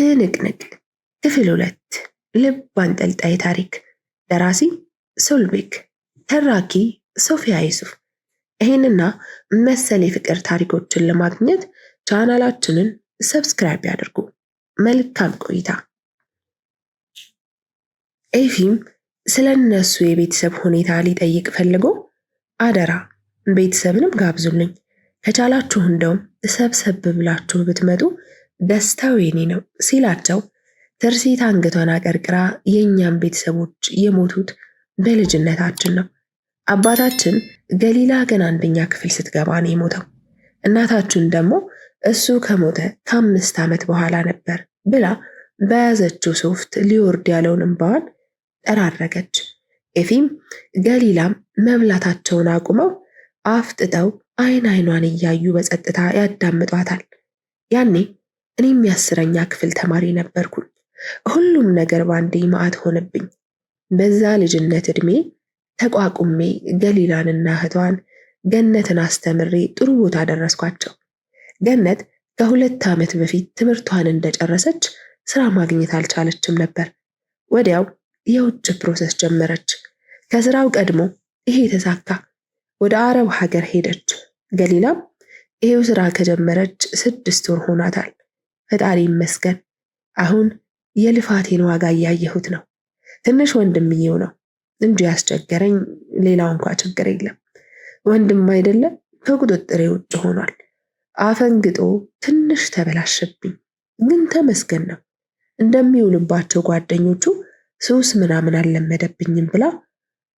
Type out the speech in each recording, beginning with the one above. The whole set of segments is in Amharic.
ትንቅንቅ ክፍል 2 ልብ አንጠልጣይ ታሪክ። ደራሲ ሶልቤክ፣ ተራኪ ሶፊያ ዩሱፍ። ይህንና መሰል የፍቅር ታሪኮችን ለማግኘት ቻናላችንን ሰብስክራይብ ያድርጉ። መልካም ቆይታ። ኤፊም ስለ እነሱ የቤተሰብ ሁኔታ ሊጠይቅ ፈልጎ አደራ ቤተሰብንም ጋብዙልኝ፣ ከቻላችሁ እንደውም ሰብሰብ ብላችሁ ብትመጡ ደስታው የኔ ነው ሲላቸው ትርሲት አንገቷን አቀርቅራ የእኛም ቤተሰቦች የሞቱት በልጅነታችን ነው። አባታችን ገሊላ ገና አንደኛ ክፍል ስትገባ ነው የሞተው። እናታችን ደግሞ እሱ ከሞተ ከ5 ዓመት በኋላ ነበር ብላ በያዘችው ሶፍት ሊወርድ ያለውን እንባዋን ጠራረገች። ኤፊም ገሊላም መብላታቸውን አቁመው አፍጥጠው አይኗን እያዩ በጸጥታ ያዳምጧታል። ያኔ እኔም የ10ኛ ክፍል ተማሪ ነበርኩኝ። ሁሉም ነገር ባንዴ ማዕት ሆነብኝ። በዛ ልጅነት ዕድሜ ተቋቁሜ ገሊላንና እህቷን ገነትን አስተምሬ ጥሩ ቦታ ደረስኳቸው። ገነት ከ2 ዓመት በፊት ትምህርቷን እንደጨረሰች ስራ ማግኘት አልቻለችም ነበር። ወዲያው የውጭ ፕሮሰስ ጀመረች። ከስራው ቀድሞ ይሄ ተሳካ። ወደ አረብ ሀገር ሄደች። ገሊላም ይሄው ስራ ከጀመረች 6 ወር ሆኗታል። ፈጣሪ ይመስገን። አሁን የልፋቴን ዋጋ እያየሁት ነው። ትንሽ ወንድምዬው ነው እንጂ ያስቸገረኝ፣ ሌላው እንኳን ችግር የለም። ወንድም አይደለም ከቁጥጥሬ ውጭ ሆኗል። አፈንግጦ ትንሽ ተበላሸብኝ፣ ግን ተመስገን ነው። እንደሚውልባቸው ጓደኞቹ ሱስ ምናምን አልለመደብኝም ብላ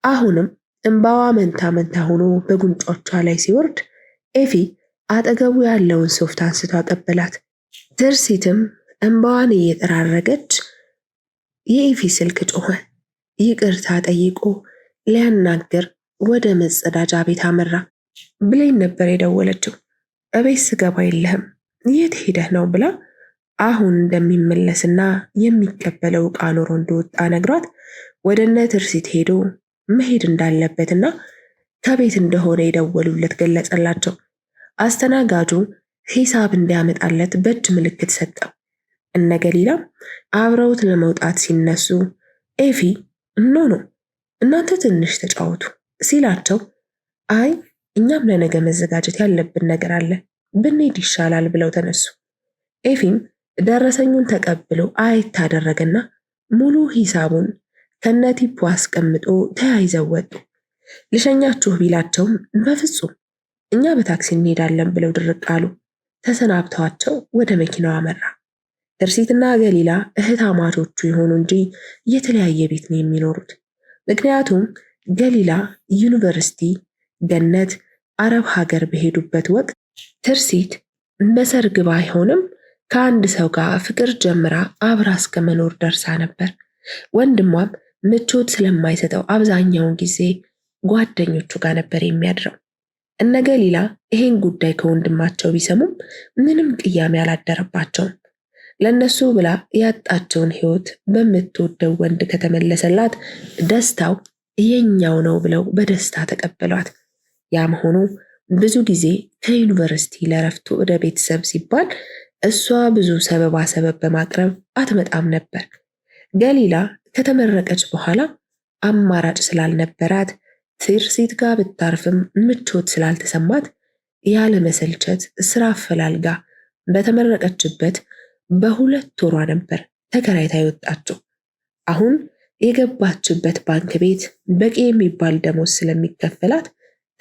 አሁንም እንባዋ መንታ መንታ ሆኖ በጉንጮቿ ላይ ሲወርድ ኤፊ አጠገቡ ያለውን ሶፍት አንስቶ አቀበላት። ትርሲትም እንባዋን እየጠራረገች የኤፊ ስልክ ጮኸ። ይቅርታ ጠይቆ ሊያናግር ወደ መጸዳጃ ቤት አመራ። ብሌን ነበር የደወለችው። እቤት ስገባ የለህም የት ሄደህ ነው ብላ አሁን እንደሚመለስና የሚቀበለው ዕቃ ኖሮ እንደወጣ ነግሯት ወደ እነ ትርሲት ሄዶ መሄድ እንዳለበትና ከቤት እንደሆነ የደወሉለት ገለጸላቸው። አስተናጋጁ ሂሳብ እንዲያመጣለት በእጅ ምልክት ሰጠው። እነ ገሊላም አብረውት ለመውጣት ሲነሱ ኤፊ ኖ እናንተ ትንሽ ተጫወቱ ሲላቸው አይ እኛም ለነገ መዘጋጀት ያለብን ነገር አለ ብንሄድ ይሻላል ብለው ተነሱ። ኤፊም ደረሰኙን ተቀብሎ አየት አደረገና ሙሉ ሂሳቡን ከነቲፑ አስቀምጦ ተያይዘው ወጡ። ልሸኛችሁ ቢላቸውም በፍጹም እኛ በታክሲ እንሄዳለን ብለው ድርቅ አሉ። ተሰናብተዋቸው ወደ መኪናው አመራ። ትርሲትና ገሊላ እህታማቾቹ ይሆኑ እንጂ የተለያየ ቤት ነው የሚኖሩት። ምክንያቱም ገሊላ ዩኒቨርሲቲ፣ ገነት አረብ ሀገር በሄዱበት ወቅት ትርሲት በሰርግ ባይሆንም ከአንድ ሰው ጋር ፍቅር ጀምራ አብራ እስከ መኖር ደርሳ ነበር። ወንድሟም ምቾት ስለማይሰጠው አብዛኛውን ጊዜ ጓደኞቹ ጋር ነበር የሚያድረው። እነ ገሊላ ይሄን ጉዳይ ከወንድማቸው ቢሰሙም ምንም ቅያሜ አላደረባቸውም። ለነሱ ብላ ያጣቸውን ሕይወት በምትወደው ወንድ ከተመለሰላት ደስታው የኛው ነው ብለው በደስታ ተቀበሏት። ያም ሆኖ ብዙ ጊዜ ከዩኒቨርሲቲ ለረፍት ወደ ቤተሰብ ሲባል እሷ ብዙ ሰበባ በማቅረብ አትመጣም ነበር። ገሊላ ከተመረቀች በኋላ አማራጭ ስላልነበራት ትርሲት ጋር ብታርፍም ምቾት ስላልተሰማት ያለ መሰልቸት ስራ አፈላልጋ በተመረቀችበት በ2 ወሯ ነበር ተከራይታ የወጣችው። አሁን የገባችበት ባንክ ቤት በቂ የሚባል ደሞዝ ስለሚከፈላት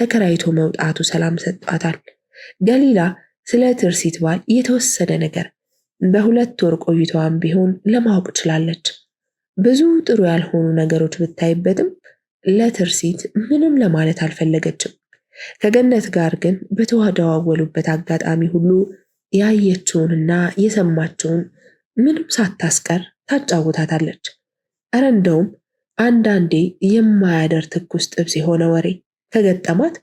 ተከራይቶ መውጣቱ ሰላም ሰጧታል። ገሊላ ስለ ትርሲት ባል የተወሰነ ነገር በ2 ወር ቆይታዋን ቢሆን ለማወቅ ችላለች። ብዙ ጥሩ ያልሆኑ ነገሮች ብታይበትም ለትርሲት ምንም ለማለት አልፈለገችም። ከገነት ጋር ግን በተዋደዋወሉበት አጋጣሚ ሁሉ ያየችውንና የሰማችውን ምንም ሳታስቀር ታጫውታታለች። እረ እንደውም አንዳንዴ የማያደር ትኩስ ጥብስ የሆነ ወሬ ከገጠማት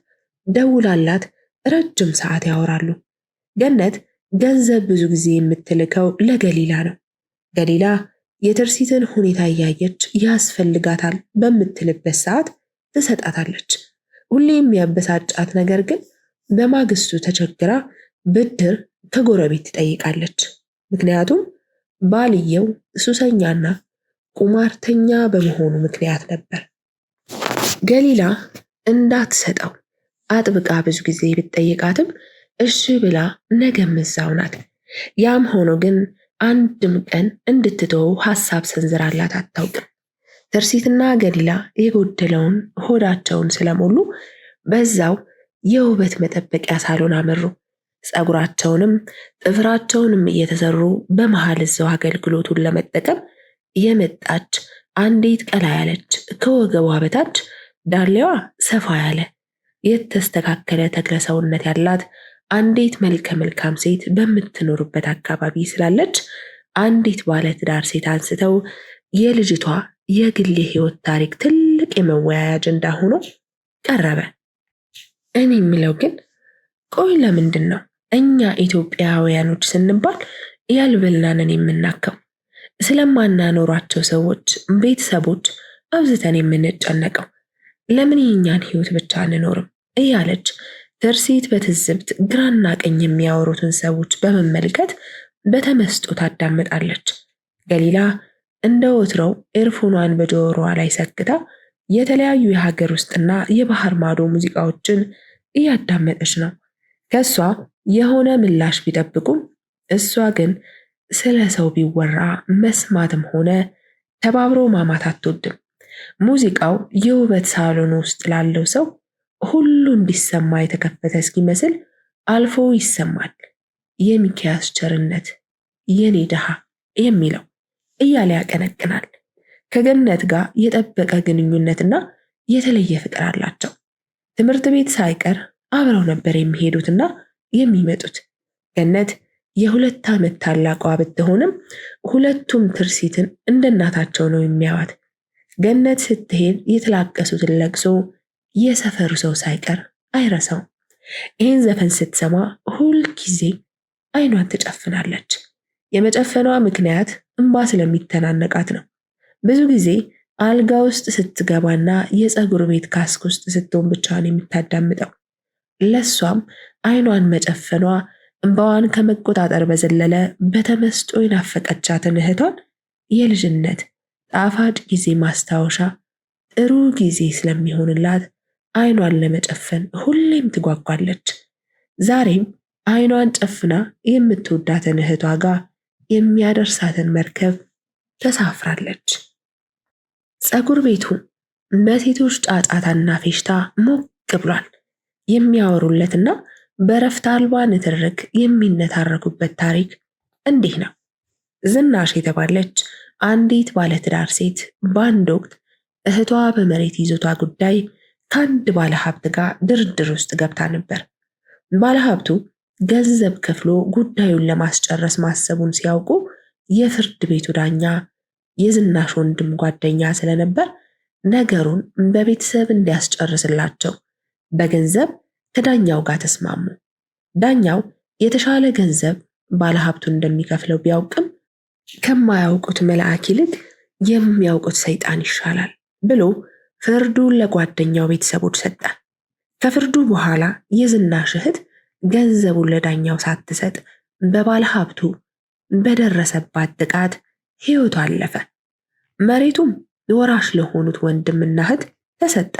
ደውላላት ረጅም ሰዓት ያወራሉ። ገነት ገንዘብ ብዙ ጊዜ የምትልከው ለገሊላ ነው። ገሊላ የትርሲትን ሁኔታ እያየች ያስፈልጋታል በምትልበት ሰዓት ትሰጣታለች። ሁሌ የሚያበሳጫት ነገር ግን በማግስቱ ተቸግራ ብድር ከጎረቤት ትጠይቃለች። ምክንያቱም ባልየው ሱሰኛና ቁማርተኛ በመሆኑ ምክንያት ነበር። ገሊላ እንዳትሰጠው አጥብቃ ብዙ ጊዜ ብትጠይቃትም እሺ ብላ ነገም እዛው ናት። ያም ሆኖ ግን አንድም ቀን እንድትተወው ሐሳብ ሰንዝራላት አታውቅም። ትርሲትና ገሊላ የጎደለውን ሆዳቸውን ስለሞሉ በዛው የውበት መጠበቂያ ሳሎን አመሩ። ፀጉራቸውንም ጥፍራቸውንም እየተሰሩ በመሃል እዛው አገልግሎቱን ለመጠቀም የመጣች አንዲት ቀላ ያለች ከወገቧ በታች ዳሌዋ ሰፋ ያለ የተስተካከለ ተክለ ሰውነት ያላት አንዲት መልከ መልካም ሴት በምትኖርበት አካባቢ ስላለች አንዲት ባለትዳር ሴት አንስተው የልጅቷ የግል የህይወት ታሪክ ትልቅ የመወያያ አጀንዳ ሆኖ ቀረበ። እኔ የምለው ግን ቆይ ለምንድን ነው እኛ ኢትዮጵያውያኖች ስንባል ያልበላንን የምናከው? ስለማናኖራቸው ሰዎች ቤተሰቦች አብዝተን የምንጨነቀው ለምን የእኛን ህይወት ብቻ አንኖርም? እያለች ትርሲት በትዝብት ግራና ቀኝ የሚያወሩትን ሰዎች በመመልከት በተመስጦ ታዳምጣለች። ገሊላ እንደ ወትሮው ኤርፎኗን በጆሮዋ ላይ ሰክታ የተለያዩ የሀገር ውስጥና የባህር ማዶ ሙዚቃዎችን እያዳመጠች ነው። ከሷ የሆነ ምላሽ ቢጠብቁም እሷ ግን ስለ ሰው ቢወራ መስማትም ሆነ ተባብሮ ማማት አትወድም። ሙዚቃው የውበት ሳሎን ውስጥ ላለው ሰው ሁሉ እንዲሰማ የተከፈተ እስኪመስል አልፎ ይሰማል። የሚኪያስ ቸርነት የኔ ድሃ የሚለው እያለ ያቀነቅናል። ከገነት ጋር የጠበቀ ግንኙነትና የተለየ ፍቅር አላቸው። ትምህርት ቤት ሳይቀር አብረው ነበር የሚሄዱትና የሚመጡት። ገነት የ2 ዓመት ታላቋ ብትሆንም ሁለቱም ትርሲትን እንደ እናታቸው ነው የሚያዋት። ገነት ስትሄድ የተላቀሱትን ለቅሶ የሰፈሩ ሰው ሳይቀር አይረሳውም። ይህን ዘፈን ስትሰማ ሁል ጊዜ አይኗን ትጨፍናለች። የመጨፈኗ ምክንያት እንባ ስለሚተናነቃት ነው። ብዙ ጊዜ አልጋ ውስጥ ስትገባና የፀጉር ቤት ካስክ ውስጥ ስትሆን ብቻ ነው የምታዳምጠው። ለሷም አይኗን መጨፈኗ እንባዋን ከመቆጣጠር በዘለለ በተመስጦ የናፈቀቻትን እህቷን የልጅነት ጣፋጭ ጊዜ ማስታወሻ ጥሩ ጊዜ ስለሚሆንላት አይኗን ለመጨፈን ሁሌም ትጓጓለች። ዛሬም አይኗን ጨፍና የምትወዳትን እህቷ ጋር የሚያደርሳትን መርከብ ተሳፍራለች። ፀጉር ቤቱ በሴቶች ጫጫታና ፌሽታ ሞቅ ብሏል። የሚያወሩለትና በረፍት አልባ ንትርክ የሚነታረኩበት ታሪክ እንዲህ ነው። ዝናሽ የተባለች አንዲት ባለትዳር ሴት በአንድ ወቅት እህቷ በመሬት ይዞታ ጉዳይ ከአንድ ባለሀብት ጋር ድርድር ውስጥ ገብታ ነበር። ባለሀብቱ ገንዘብ ከፍሎ ጉዳዩን ለማስጨረስ ማሰቡን ሲያውቁ የፍርድ ቤቱ ዳኛ የዝናሽ ወንድም ጓደኛ ስለነበር ነገሩን በቤተሰብ እንዲያስጨርስላቸው በገንዘብ ከዳኛው ጋር ተስማሙ። ዳኛው የተሻለ ገንዘብ ባለሀብቱ እንደሚከፍለው ቢያውቅም ከማያውቁት መልአክ ይልቅ የሚያውቁት ሰይጣን ይሻላል ብሎ ፍርዱን ለጓደኛው ቤተሰቦች ሰጠ። ከፍርዱ በኋላ የዝናሽ እህት ገንዘቡን ለዳኛው ሳትሰጥ በባለሀብቱ በደረሰባት ጥቃት ሕይወቱ አለፈ። መሬቱም ወራሽ ለሆኑት ወንድምና እህት ተሰጠ።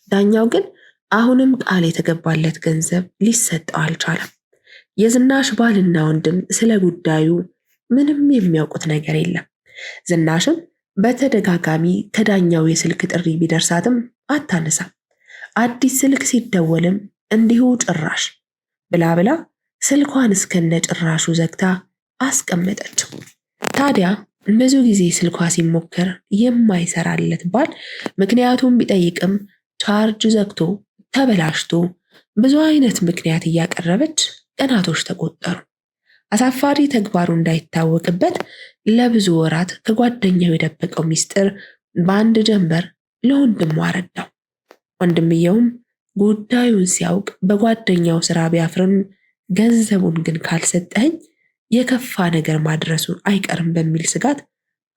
ዳኛው ግን አሁንም ቃል የተገባለት ገንዘብ ሊሰጠው አልቻለም። የዝናሽ ባልና ወንድም ስለ ጉዳዩ ምንም የሚያውቁት ነገር የለም። ዝናሽም በተደጋጋሚ ከዳኛው የስልክ ጥሪ ቢደርሳትም አታነሳም። አዲስ ስልክ ሲደወልም እንዲሁ ጭራሽ ብላ ስልኳን እስከነ ጭራሹ ዘግታ አስቀመጠችው። ታዲያ ብዙ ጊዜ ስልኳ ሲሞከር የማይሰራለት ባል ምክንያቱም ቢጠይቅም ቻርጅ ዘግቶ ተበላሽቶ ብዙ አይነት ምክንያት እያቀረበች ቀናቶች ተቆጠሩ። አሳፋሪ ተግባሩ እንዳይታወቅበት ለብዙ ወራት ከጓደኛው የደበቀው ሚስጥር በአንድ ጀንበር ለወንድሙ አረዳው። ወንድምየውም ጉዳዩን ሲያውቅ በጓደኛው ስራ ቢያፍርም ገንዘቡን ግን ካልሰጠኝ የከፋ ነገር ማድረሱ አይቀርም በሚል ስጋት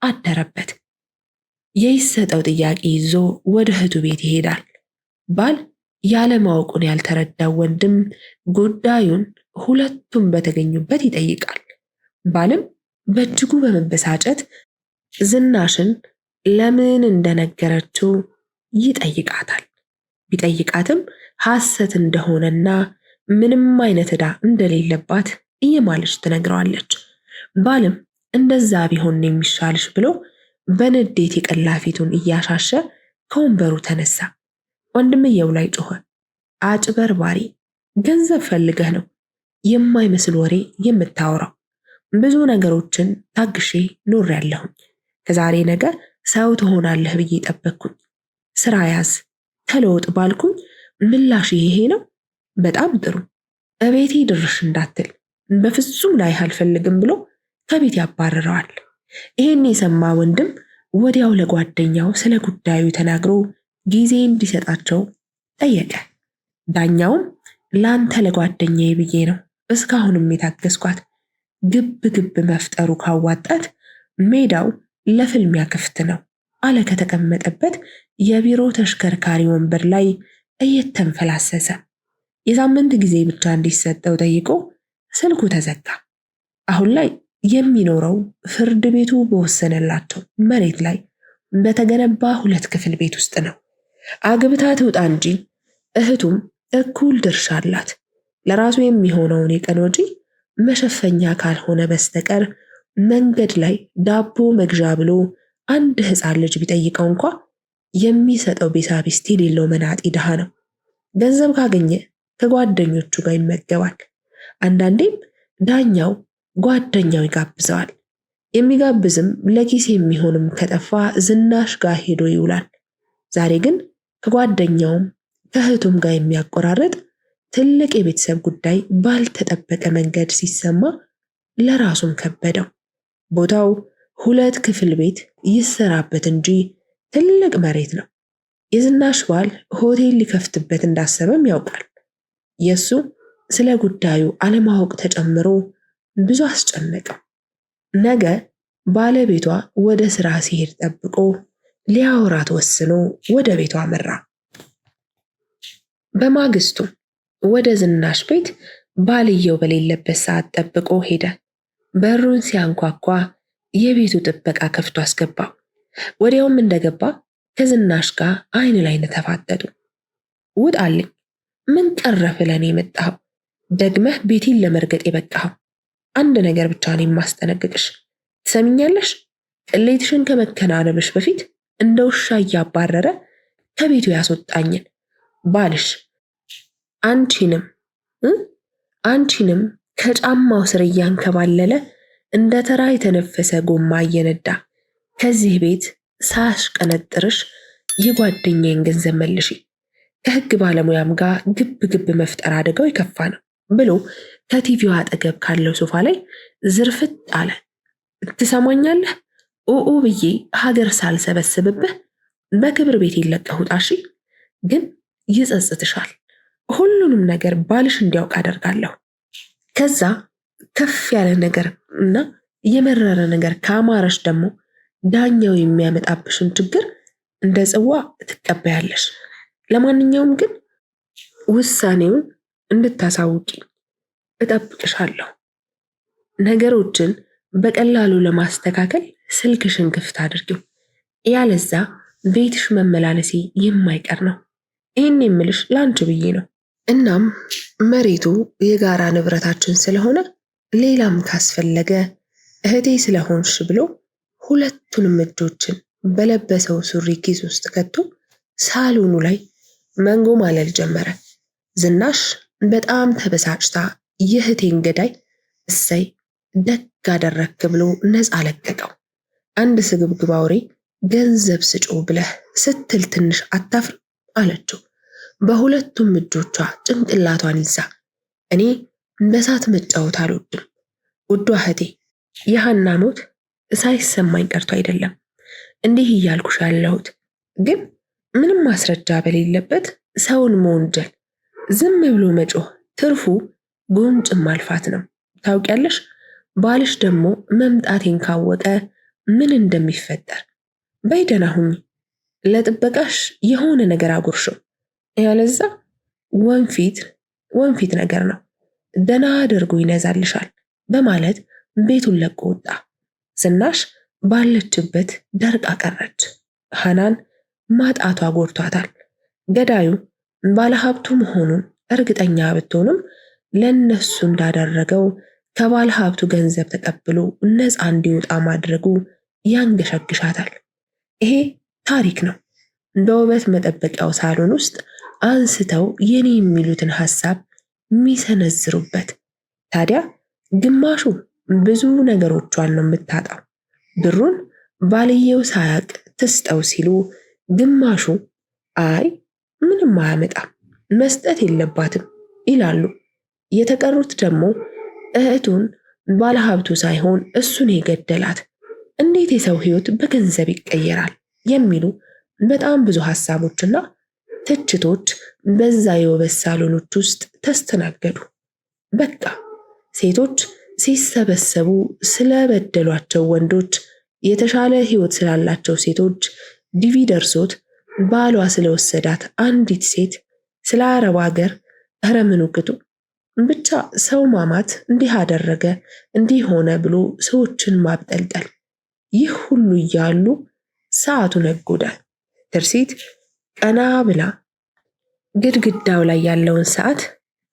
አደረበት። የይሰጠው ጥያቄ ይዞ ወደ እህቱ ቤት ይሄዳል። ባል ያለማወቁን ያልተረዳው ወንድም ጉዳዩን ሁለቱም በተገኙበት ይጠይቃል። ባልም በእጅጉ በመበሳጨት ዝናሽን ለምን እንደነገረችው ይጠይቃታል። ቢጠይቃትም ሐሰት እንደሆነና ምንም አይነት ዕዳ እንደሌለባት እየማለች ትነግረዋለች። ባልም እንደዛ ቢሆን የሚሻልሽ ብሎ በንዴት የቀላ ፊቱን እያሻሸ ከወንበሩ ተነሳ። ወንድምየው ላይ ጮኸ። አጭበርባሪ! ገንዘብ ፈልገህ ነው የማይመስል ወሬ የምታወራው። ብዙ ነገሮችን ታግሼ ኖሬያለሁኝ። ከዛሬ ነገ ሰው ትሆናለህ ብዬ ጠበቅኩኝ። ስራ ያዝ፣ ተለወጥ ባልኩኝ ምላሽ ይሄ ነው? በጣም ጥሩ። እቤቴ ድርሽ እንዳትል በፍጹም ላይህ አልፈልግም ብሎ ከቤት ያባርረዋል። ይሄን የሰማ ወንድም ወዲያው ለጓደኛው ስለ ጉዳዩ ተናግሮ ጊዜ እንዲሰጣቸው ጠየቀ። ዳኛውም ላንተ ለጓደኛዬ ብዬ ነው እስካሁንም የታገስኳት። ግብ ግብ መፍጠሩ ካዋጣት ሜዳው ለፍልሚያ ክፍት ነው አለ ከተቀመጠበት የቢሮ ተሽከርካሪ ወንበር ላይ እየተንፈላሰሰ። የሳምንት ጊዜ ብቻ እንዲሰጠው ጠይቆ ስልኩ ተዘጋ። አሁን ላይ የሚኖረው ፍርድ ቤቱ በወሰነላቸው መሬት ላይ በተገነባ 2 ክፍል ቤት ውስጥ ነው። አግብታ ትውጣ እንጂ እህቱም እኩል ድርሻ አላት። ለራሱ የሚሆነውን የቀን ወጪ መሸፈኛ ካልሆነ በስተቀር መንገድ ላይ ዳቦ መግዣ ብሎ አንድ ሕፃን ልጅ ቢጠይቀው እንኳ የሚሰጠው ቢሳቢስት የሌለው መናጢ ድሃ ነው። ገንዘብ ካገኘ ከጓደኞቹ ጋር ይመገባል። አንዳንዴም ዳኛው ጓደኛው ይጋብዘዋል። የሚጋብዝም ለኪስ የሚሆንም ከጠፋ ዝናሽ ጋር ሄዶ ይውላል። ዛሬ ግን ከጓደኛውም ከእህቱም ጋር የሚያቆራርጥ ትልቅ የቤተሰብ ጉዳይ ባልተጠበቀ መንገድ ሲሰማ ለራሱም ከበደው። ቦታው 2 ክፍል ቤት ይሰራበት እንጂ ትልቅ መሬት ነው። የዝናሽ ባል ሆቴል ሊከፍትበት እንዳሰበም ያውቃል። የሱ ስለ ጉዳዩ አለማወቅ ተጨምሮ ብዙ አስጨነቀው። ነገ ባለቤቷ ወደ ስራ ሲሄድ ጠብቆ ሊያወራት ወስኖ ወደ ቤቷ አመራ። በማግስቱ ወደ ዝናሽ ቤት ባልየው በሌለበት ሰዓት ጠብቆ ሄደ። በሩን ሲያንኳኳ የቤቱ ጥበቃ ከፍቶ አስገባው። ወዲያውም እንደገባ ከዝናሽ ጋር አይን ላይን ተፋጠጡ። ውጣልኝ! ምን ቀረህ ብለህ የመጣኸው? ደግመህ ቤቴን ለመርገጥ የበቃኸው? አንድ ነገር ብቻ ነው የማስጠነቅቅሽ። ትሰሚኛለሽ? ቅሌትሽን ከመከናነብሽ በፊት እንደ ውሻ እያባረረ ከቤቱ ያስወጣኝን ባልሽ አንቺንም ከጫማው ስር እያንከባለለ እንደ ተራ የተነፈሰ ጎማ እየነዳ ከዚህ ቤት ሳያሽቀነጥርሽ የጓደኛዬን ገንዘብ መልሺ፣ ከህግ ባለሙያም ጋር ግብ ግብ መፍጠር አደጋው የከፋ ነው ብሎ ከቲቪው አጠገብ ካለው ሶፋ ላይ ዝርፍጥ አለ። ትሰማኛለህ? ኦኦ ብዬ ሀገር ሳልሰበስብብህ በክብር ቤት ይለቀህ ውጣ። እሺ? ግን ይጸጽትሻል። ሁሉንም ነገር ባልሽ እንዲያውቅ አደርጋለሁ። ከዛ ከፍ ያለ ነገር እና የመረረ ነገር ካማረሽ ደግሞ ዳኛው የሚያመጣብሽን ችግር እንደ ጽዋ ትቀበያለሽ። ለማንኛውም ግን ውሳኔውን እንድታሳውቂ እጠብቅሻለሁ። ነገሮችን በቀላሉ ለማስተካከል ስልክሽን ክፍት አድርጊው፣ ያለዛ ቤትሽ መመላለሴ የማይቀር ነው። ይህን የምልሽ ላንቺ ብዬ ነው። እናም መሬቱ የጋራ ንብረታችን ስለሆነ ሌላም ካስፈለገ እህቴ ስለሆንሽ ብሎ ሁለቱንም እጆችን በለበሰው ሱሪ ኪስ ውስጥ ከቶ ሳሎኑ ላይ መንጎማለል ጀመረ። ዝናሽ በጣም ተበሳጭታ የእህቴን ገዳይ እሰይ ደግ አደረክ ብሎ ነፃ ለቀቀው። አንድ ስግብግብ አውሬ ገንዘብ ስጮ ብለህ ስትል ትንሽ አታፍር አለችው በሁለቱም እጆቿ ጭንቅላቷን ይዛ። እኔ በሳት መጫወት አልወድም ውዷ እህቴ፣ የሃና ሞት ሳይሰማኝ ቀርቶ አይደለም እንዲህ እያልኩሽ ያለሁት፣ ግን ምንም ማስረጃ በሌለበት ሰውን መወንጀል፣ ዝም ብሎ መጮህ ትርፉ ጉንጭም ማልፋት ነው። ታውቂያለሽ፣ ባልሽ ደግሞ መምጣቴን ካወቀ ምን እንደሚፈጠር። በይ ደህና ሁኚ፣ ለጥበቃሽ የሆነ ነገር አጉርሽው፣ ያለዛ ወንፊት ነገር ነው፣ ደህና አድርጎ ይነዛልሻል በማለት ቤቱን ለቆ ወጣ። ዝናሽ ባለችበት ደርቃ ቀረች። ሃናን ማጣቷ ጎድቷታል። ገዳዩ ባለሀብቱ መሆኑን እርግጠኛ ብትሆንም ለነሱ እንዳደረገው ከባለሀብቱ ገንዘብ ተቀብሎ ነፃ እንዲወጣ ማድረጉ ያንገሸግሻታል። ይሄ ታሪክ ነው። በውበት መጠበቂያው ሳሎን ውስጥ አንስተው የኔ የሚሉትን ሐሳብ የሚሰነዝሩበት። ታዲያ ግማሹ ብዙ ነገሮቿን ነው የምታጣው፣ ብሩን ባልየው ሳያቅ ትስጠው ሲሉ፣ ግማሹ አይ ምንም አያመጣም መስጠት የለባትም ይላሉ። የተቀሩት ደግሞ እህቱን ባለሀብቱ ሳይሆን እሱን የገደላት እንዴት የሰው ሕይወት በገንዘብ ይቀየራል የሚሉ በጣም ብዙ ሐሳቦችና ትችቶች በዛ የውበት ሳሎኖች ውስጥ ተስተናገዱ። በቃ ሴቶች ሲሰበሰቡ ስለበደሏቸው ወንዶች፣ የተሻለ ሕይወት ስላላቸው ሴቶች፣ ዲቪ ደርሶት ባሏ ስለወሰዳት አንዲት ሴት፣ ስለ አረብ ሀገር፣ ኧረ ምኑ ቅጡ። ብቻ ሰው ማማት እንዲህ አደረገ እንዲህ ሆነ ብሎ ሰዎችን ማብጠልጠል። ይህ ሁሉ እያሉ ሰዓቱ ነጎደ። ትርሲት ቀና ብላ ግድግዳው ላይ ያለውን ሰዓት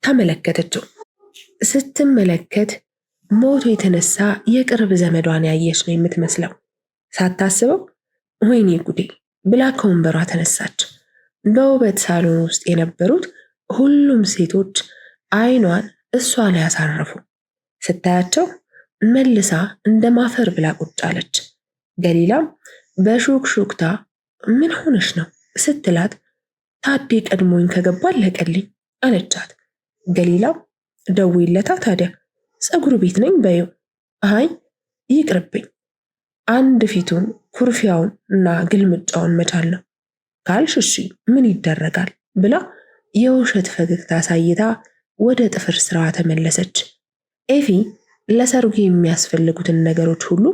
ተመለከተችው። ስትመለከት ሞቶ የተነሳ የቅርብ ዘመዷን ያየች ነው የምትመስለው። ሳታስበው ወይኔ ጉዴ ብላ ከወንበሯ ተነሳች። በውበት ሳሎን ውስጥ የነበሩት ሁሉም ሴቶች አይኗን እሷ ላይ ያሳረፉ። ስታያቸው መልሳ እንደ ማፈር ብላ ቁጭ አለች። ገሊላም በሹክሹክታ ምን ሆነሽ ነው ስትላት፣ ታዴ ቀድሞኝ ከገባ አለቀልኝ አለቻት። ገሊላም ደውይለታ ታዲያ ፀጉር ቤት ነኝ በይው። አይ ይቅርብኝ፣ አንድ ፊቱን ኩርፊያውን እና ግልምጫውን መቻል ነው ካልሽ እሺ ምን ይደረጋል ብላ የውሸት ፈገግታ አሳይታ ወደ ጥፍር ስራዋ ተመለሰች። ኤፊ ለሰርጉ የሚያስፈልጉትን ነገሮች ሁሉ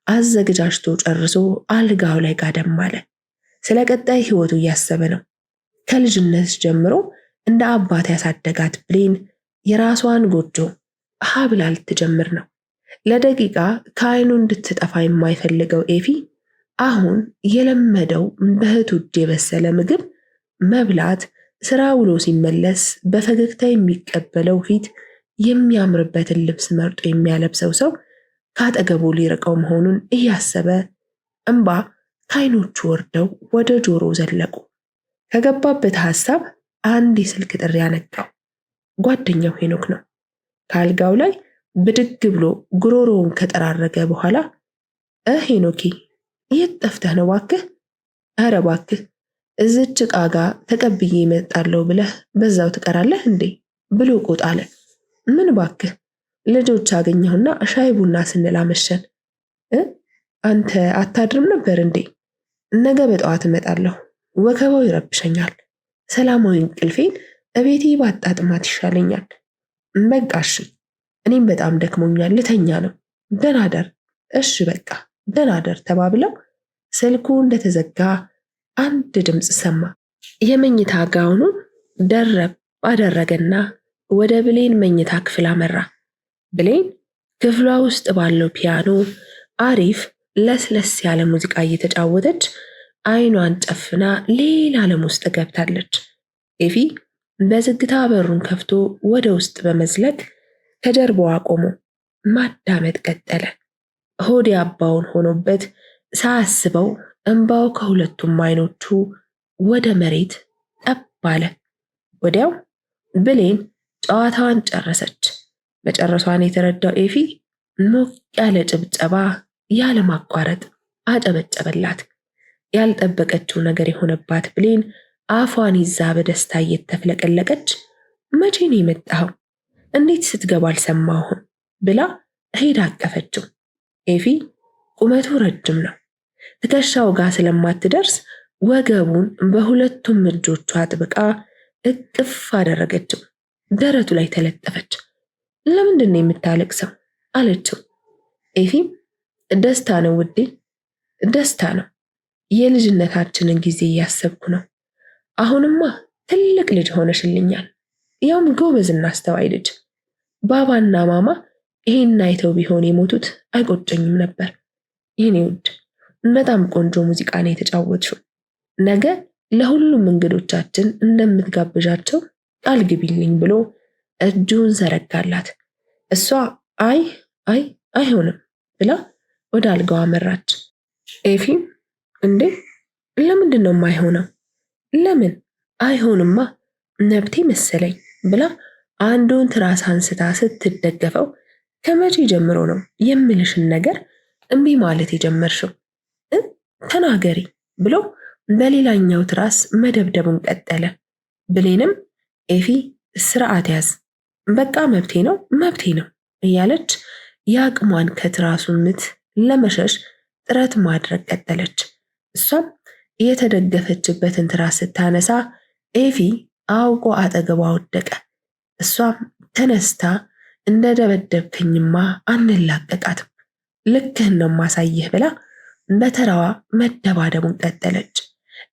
አዘገጃጅቶ ጨርሶ አልጋው ላይ ጋደም አለ። ስለ ቀጣይ ህይወቱ እያሰበ ነው። ከልጅነት ጀምሮ እንደ አባት ያሳደጋት ብሌን የራሷን ጎጆ ብላ ልትጀምር ነው። ለደቂቃ ከአይኑ እንድትጠፋ የማይፈልገው ኤፊ አሁን የለመደው በእህቱ እጅ የበሰለ ምግብ መብላት፣ ስራ ውሎ ሲመለስ በፈገግታ የሚቀበለው ፊት፣ የሚያምርበትን ልብስ መርጦ የሚያለብሰው ሰው ካጠገቡ ሊርቀው መሆኑን እያሰበ እንባ ከአይኖቹ ወርደው ወደ ጆሮ ዘለቁ። ከገባበት ሐሳብ አንድ የስልክ ጥሪ ያነቃው። ጓደኛው ሄኖክ ነው። ከአልጋው ላይ ብድግ ብሎ ጉሮሮውን ከጠራረገ በኋላ ሄኖኬ የት ጠፍተህ ነው እባክህ? ኧረ እባክህ እዚች ዕቃ ጋር ተቀብዬ እመጣለሁ ብለህ በዛው ትቀራለህ እንዴ ብሎ ቆጣ አለ። ምን እባክህ ልጆች አገኘሁና ሻይ ቡና ስንል አመሸን። አንተ አታድርም ነበር እንዴ? ነገ በጠዋት እመጣለሁ። ወከባው ይረብሸኛል። ሰላማዊ እንቅልፌን እቤቴ ባጣጥማት ይሻለኛል። በቃ እሺ፣ እኔም በጣም ደክሞኛል ልተኛ ነው። ደህና ደር። እሺ በቃ ደህና ደር ተባብለው ስልኩ እንደተዘጋ አንድ ድምፅ ሰማ። የመኝታ ጋውኑን ደረብ አደረገና ወደ ብሌን መኝታ ክፍል አመራ። ብሌን ክፍሏ ውስጥ ባለው ፒያኖ አሪፍ ለስለስ ያለ ሙዚቃ እየተጫወተች አይኗን ጨፍና ሌላ ዓለም ውስጥ ገብታለች። ኤፊ በዝግታ በሩን ከፍቶ ወደ ውስጥ በመዝለቅ ከጀርባዋ ቆሞ ማዳመጥ ቀጠለ። ሆዴ አባውን ሆኖበት ሳያስበው እንባው ከሁለቱም አይኖቹ ወደ መሬት ጠብ አለ። ወዲያው ብሌን ጨዋታዋን ጨረሰች። መጨረሷን የተረዳው ኤፊ ሞቅ ያለ ጭብጨባ ያለ ማቋረጥ አጨበጨበላት። ያልጠበቀችው ነገር የሆነባት ብሌን አፏን ይዛ በደስታ እየተፍለቀለቀች መቼ ነው የመጣኸው? እንዴት ስትገባ አልሰማሁም ብላ ሄዳ አቀፈችው። ኤፊ ቁመቱ ረጅም ነው። ትከሻው ጋር ስለማትደርስ ወገቡን በሁለቱም እጆቿ አጥብቃ እቅፍ አደረገችው። ደረቱ ላይ ተለጠፈች። ለምንድን ነው የምታለቅሰው አለችው። ኤፊም ደስታ ነው ውዴ፣ ደስታ ነው። የልጅነታችንን ጊዜ እያሰብኩ ነው። አሁንማ ትልቅ ልጅ ሆነሽልኛል፣ ያውም ጎበዝና አስተዋይ ልጅ። ባባና ማማ ይሄን አይተው ቢሆን የሞቱት አይቆጨኝም ነበር። የኔ ውድ በጣም ቆንጆ ሙዚቃ ነው የተጫወትሽው። ነገ ለሁሉም እንግዶቻችን እንደምትጋብዣቸው ቃል ግቢልኝ ብሎ እጁን ዘረጋላት። እሷ አይ አይ አይሆንም ብላ ወደ አልጋዋ መራች። ኤፊም እንዴ ለምንድን ነው የማይሆነው? ለምን አይሆንማ መብቴ መሰለኝ ብላ አንዱን ትራስ አንስታ ስትደገፈው ከመቼ ጀምሮ ነው የምልሽን ነገር እምቢ ማለት የጀመርሽው? ተናገሪ ብሎ በሌላኛው ትራስ መደብደቡን ቀጠለ። ብሌንም ኤፊ ስርዓት ያዝ፣ በቃ መብቴ ነው እያለች የአቅሟን ከትራሱ ምት ለመሸሽ ጥረት ማድረግ ቀጠለች። እሷም የተደገፈችበትን ትራስ ስታነሳ ኤፊ አውቆ አጠገቧ ወደቀ። እሷም ተነስታ እንደ ደበደብከኝማ አንላቀቃትም፣ ልክህን ነው ማሳየህ ብላ በተራዋ መደባደቡን ቀጠለች።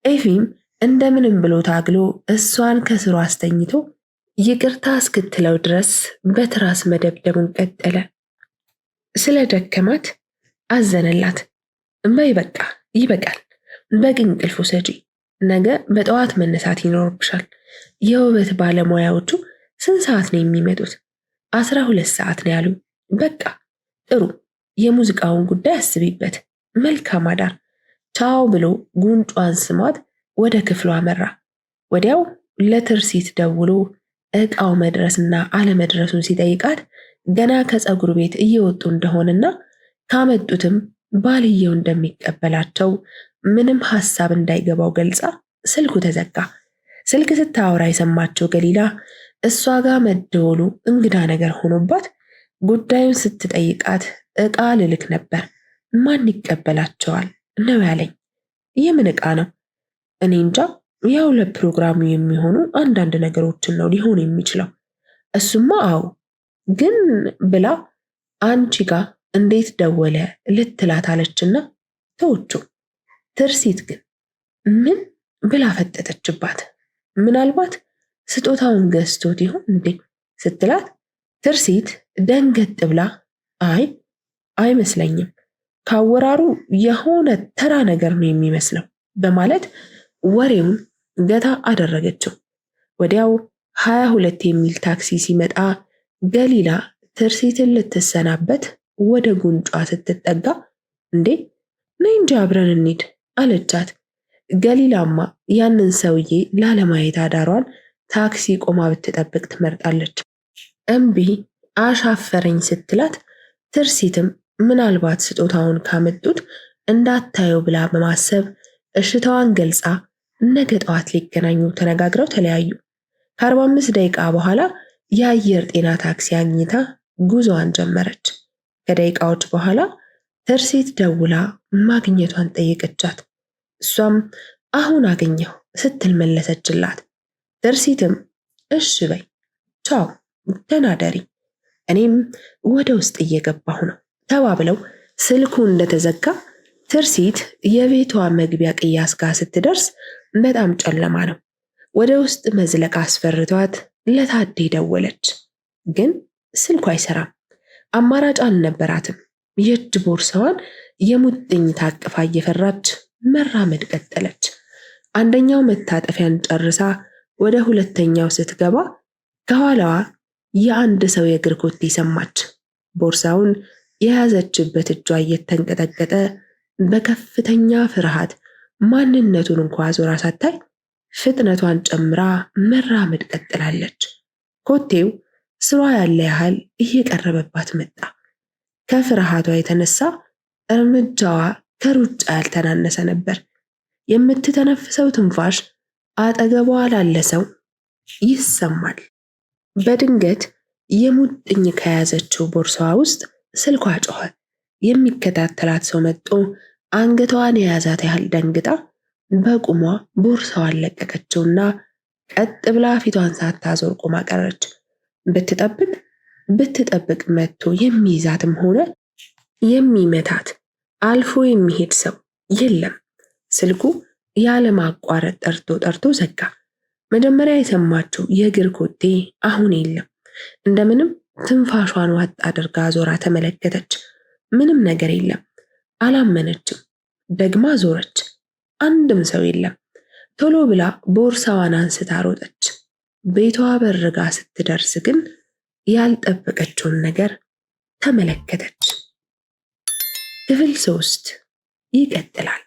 ኤፊም እንደምንም ብሎ ታግሎ እሷን ከስሩ አስተኝቶ ይቅርታ እስክትለው ድረስ በትራስ መደብደቡን ቀጠለ። ስለ ደከማት አዘነላት። በይ በቃ ይበቃል፣ በቂ እንቅልፍ ውሰጂ፣ ነገ በጠዋት መነሳት ይኖርብሻል። የውበት ባለሙያዎቹ ስንት ሰዓት ነው የሚመጡት? 12 ሰዓት ነው ያሉኝ። በቃ ጥሩ፣ የሙዚቃውን ጉዳይ አስቢበት። መልካም አዳር፣ ቻው ብሎ ጉንጯን ስሟት ወደ ክፍሉ አመራ። ወዲያው ለትርሲት ደውሎ ዕቃው መድረስና አለመድረሱን ሲጠይቃት ገና ከፀጉር ቤት እየወጡ እንደሆነና ካመጡትም ባልየው እንደሚቀበላቸው ምንም ሐሳብ እንዳይገባው ገልጻ ስልኩ ተዘጋ። ስልክ ስታወራ የሰማቸው ገሊላ እሷ ጋር መደወሉ እንግዳ ነገር ሆኖባት ጉዳዩን ስትጠይቃት ዕቃ ልልክ ነበር፣ ማን ይቀበላቸዋል ነው ያለኝ። የምን ዕቃ ነው? እኔ እንጃ፣ ያው ለፕሮግራሙ የሚሆኑ አንዳንድ ነገሮችን ነው ሊሆን የሚችለው። እሱማ አዎ፣ ግን ብላ አንቺ ጋር እንዴት ደወለ ልትላት አለችና ተወቹ። ትርሲት ግን ምን ብላ ፈጠጠችባት። ምናልባት ስጦታውን ገዝቶት ይሆን እንዴ ስትላት ትርሲት ደንገጥ ብላ አይ አይመስለኝም፣ ካወራሩ የሆነ ተራ ነገር ነው የሚመስለው በማለት ወሬውን ገታ አደረገችው። ወዲያው 22 የሚል ታክሲ ሲመጣ ገሊላ ትርሲትን ልትሰናበት ወደ ጉንጯ ስትጠጋ እንዴ ነይ እንጂ አብረን እንሂድ አለቻት። ገሊላማ ያንን ሰውዬ ላለማየት አዳሯን ታክሲ ቆማ ብትጠብቅ ትመርጣለች። እምቢ አሻፈረኝ ስትላት ትርሲትም ምናልባት ስጦታውን ካመጡት እንዳታየው ብላ በማሰብ እሽታዋን ገልጻ ነገ ጠዋት ሊገናኙ ተነጋግረው ተለያዩ። ከ45 ደቂቃ በኋላ የአየር ጤና ታክሲ አግኝታ ጉዞዋን ጀመረች። ከደቂቃዎች በኋላ ትርሲት ደውላ ማግኘቷን ጠየቀቻት። እሷም አሁን አገኘሁ ስትል መለሰችላት። ትርሲትም እሺ በይ ቻው፣ ደህና ደሪ፣ እኔም ወደ ውስጥ እየገባሁ ነው ተባብለው ስልኩ እንደተዘጋ ትርሲት የቤቷ መግቢያ ቅያስ ጋር ስትደርስ በጣም ጨለማ ነው። ወደ ውስጥ መዝለቅ አስፈርቷት ለታዴ ደወለች፣ ግን ስልኩ አይሰራም። አማራጭ አልነበራትም። የእጅ ቦርሳዋን የሙጥኝ ታቅፋ እየፈራች መራመድ ቀጠለች። አንደኛው መታጠፊያን ጨርሳ ወደ ሁለተኛው ስትገባ ከኋላዋ የአንድ ሰው የእግር ኮቴ ሰማች። ቦርሳውን የያዘችበት እጇ እየተንቀጠቀጠ በከፍተኛ ፍርሃት ማንነቱን እንኳ ዞራ ሳታይ ፍጥነቷን ጨምራ መራመድ ቀጥላለች። ኮቴው ስሯ ያለ ያህል እየቀረበባት መጣ። ከፍርሃቷ የተነሳ እርምጃዋ ከሩጫ ያልተናነሰ ነበር። የምትተነፍሰው ትንፋሽ አጠገቧ ላለ ሰው ይሰማል። በድንገት የሙጥኝ ከያዘችው ቦርሳዋ ውስጥ ስልኳ ጮኸ። የሚከታተላት ሰው መጥቶ አንገቷን የያዛት ያህል ደንግጣ በቁሟ ቦርሳዋን ለቀቀችውና ቀጥ ብላ ፊቷን ሳታዞር ቆማ ቀረች። ብትጠብቅ መጥቶ የሚይዛትም ሆነ የሚመታት አልፎ የሚሄድ ሰው የለም። ስልኩ ያለማቋረጥ ጠርቶ ዘጋ። መጀመሪያ የሰማችው የእግር ኮቴ አሁን የለም። እንደምንም ትንፋሿን ዋጥ አድርጋ ዞራ ተመለከተች። ምንም ነገር የለም። አላመነችም። ደግማ ዞረች። አንድም ሰው የለም። ቶሎ ብላ ቦርሳዋን አንስታ ሮጠች። ቤቷ በርጋ ስትደርስ ግን ያልጠበቀችውን ነገር ተመለከተች። ክፍል 3 ይቀጥላል።